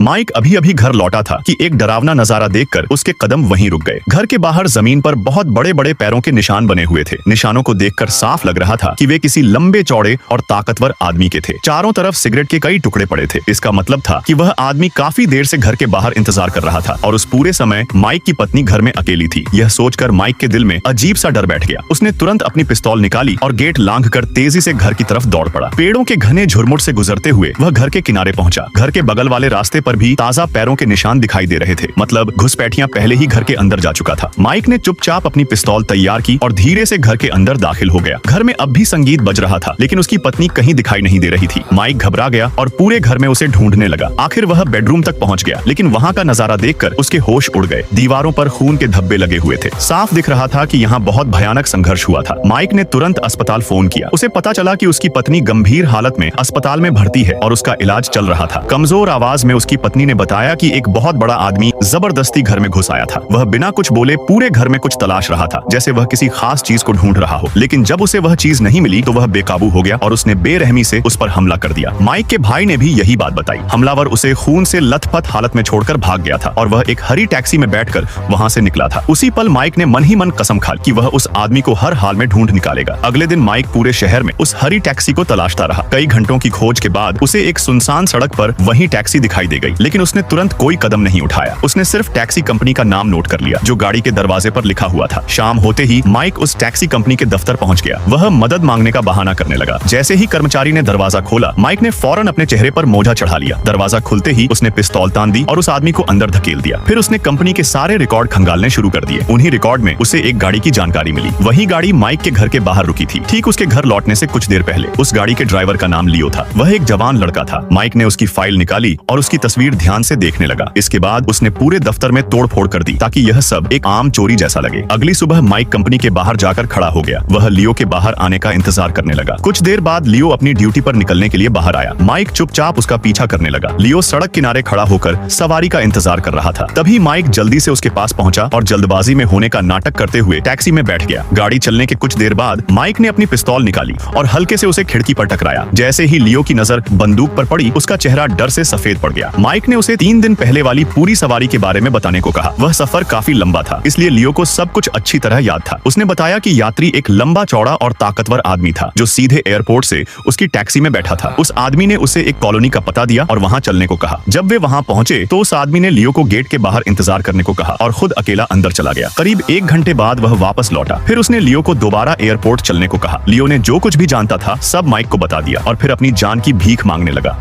Mic अभी अभी घर लौटा था कि एक डरावना नजारा देखकर उसके कदम वहीं रुक गए। घर के बाहर जमीन पर बहुत बड़े बड़े पैरों के निशान बने हुए थे। निशानों को देखकर साफ लग रहा था कि वे किसी लंबे चौड़े और ताकतवर आदमी के थे। चारों तरफ सिगरेट के कई टुकड़े पड़े थे। इसका मतलब था कि वह आदमी काफी देर से घर के बाहर इंतजार कर रहा था और उस पूरे समय माइक की पत्नी घर में अकेली थी। यह सोचकर माइक के दिल में अजीब सा डर बैठ गया। उसने तुरंत अपनी पिस्तौल निकाली और गेट लांघकर तेजी से घर की तरफ दौड़ पड़ा। पेड़ों के घने झुरमुट से गुजरते हुए वह घर के किनारे पहुंचा। घर के बगल वाले रास्ते पर भी ताजा पैरों के निशान दिखाई दे रहे थे। मतलब घुसपैठिया पहले ही घर के अंदर जा चुका था। माइक ने चुपचाप अपनी पिस्तौल तैयार की और धीरे से घर के अंदर दाखिल हो गया। घर में अब भी संगीत बज रहा था, लेकिन उसकी पत्नी कहीं दिखाई नहीं दे रही थी। माइक घबरा गया और पूरे घर में उसे ढूंढने लगा। आखिर वह बेडरूम तक पहुंच गया, लेकिन वहां का नजारा देखकर उसके होश उड़ गए। दीवारों पर खून के धब्बे लगे हुए थे। साफ दिख रहा था कि यहाँ बहुत भयानक संघर्ष हुआ था। माइक ने तुरंत अस्पताल फोन किया। उसे पता चला कि उसकी पत्नी गंभीर हालत में अस्पताल में भर्ती है और उसका इलाज चल रहा था। कमजोर आवाज में उसकी पत्नी ने बताया कि एक बहुत बड़ा आदमी जबरदस्ती घर में घुस आया था। वह बिना कुछ बोले पूरे घर में कुछ तलाश रहा था, जैसे वह किसी खास चीज को ढूंढ रहा हो। लेकिन जब उसे वह चीज नहीं मिली तो वह बेकाबू हो गया और उसने बेरहमी से उस पर हमला कर दिया। माइक के भाई ने भी यही बात बताई। हमलावर उसे खून से लथपथ हालत में छोड़कर भाग गया था और वह एक हरी टैक्सी में बैठकर वहां से निकला था। उसी पल माइक ने मन ही मन कसम खा कि वह उस आदमी को हर हाल में ढूंढ निकालेगा। अगले दिन माइक पूरे शहर में उस हरी टैक्सी को तलाशता रहा। कई घंटों की खोज के बाद उसे एक सुनसान सड़क पर वही टैक्सी दिखाई दे गई, लेकिन उसने तुरंत कोई कदम नहीं उठाया। उसने सिर्फ टैक्सी कंपनी का नाम नोट कर लिया जो गाड़ी के दरवाजे पर लिखा हुआ था। शाम होते ही माइक उस टैक्सी कंपनी के दफ्तर पहुंच गया। वह मदद मांगने का बहाना करने लगा। जैसे ही कर्मचारी ने दरवाजा खोला, माइक ने फौरन अपने चेहरे पर मोजा चढ़ा लिया। दरवाजा खुलते ही उसने पिस्तौल तान दी और उस आदमी को अंदर धकेल दिया। फिर उसने कंपनी के सारे रिकॉर्ड खंगालने शुरू कर दिए। उन्हीं रिकॉर्ड में उसे एक गाड़ी की जानकारी मिली। वही गाड़ी माइक के घर के बाहर रुकी थी। ठीक उसके घर लौटने से कुछ देर पहले उस गाड़ी के ड्राइवर का नाम लियो था। वह एक जवान लड़का था। माइक ने उसकी फाइल निकाली और उसकी तस्वीर ध्यान से देखने लगा। इसके बाद उसने पूरे दफ्तर में तोड़फोड़ कर दी ताकि यह सब एक आम चोरी जैसा लगे। अगली सुबह माइक कंपनी के बाहर जाकर खड़ा हो गया। वह लियो के बाहर आने का इंतजार करने लगा। कुछ देर बाद लियो अपनी ड्यूटी पर निकलने के लिए बाहर आया। माइक चुपचाप उसका पीछा करने लगा। लियो सड़क किनारे खड़ा होकर सवारी का इंतजार कर रहा था। तभी माइक जल्दी से उसके पास पहुंचा और जल्दबाजी में होने का नाटक करते हुए टैक्सी में बैठ गया। गाड़ी चलने के कुछ देर बाद माइक ने अपनी पिस्तौल निकाली और हल्के से उसे खिड़की पर टकराया। जैसे ही लियो की नजर बंदूक पर पड़ी, उसका चेहरा डर से सफेद पड़ गया। माइक ने उसे 3 दिन पहले वाली पूरी सवारी के बारे में बताने को कहा। वह सफर काफी लंबा था, इसलिए लियो को सब कुछ अच्छी तरह याद था। उसने बताया कि यात्री एक लंबा चौड़ा और ताकतवर आदमी था जो सीधे एयरपोर्ट से उसकी टैक्सी में बैठा था। उस आदमी ने उसे एक कॉलोनी का पता दिया और वहां चलने को कहा। जब वे वहां पहुंचे तो उस आदमी ने लियो को गेट के बाहर इंतजार करने को कहा और खुद अकेला अंदर चला गया। करीब 1 घंटे बाद वह वापस लौटा। फिर उसने लियो को दोबारा एयरपोर्ट चलने को कहा। लियो ने जो कुछ भी जानता था सब माइक को बता दिया और फिर अपनी जान की भीख मांगने लगा।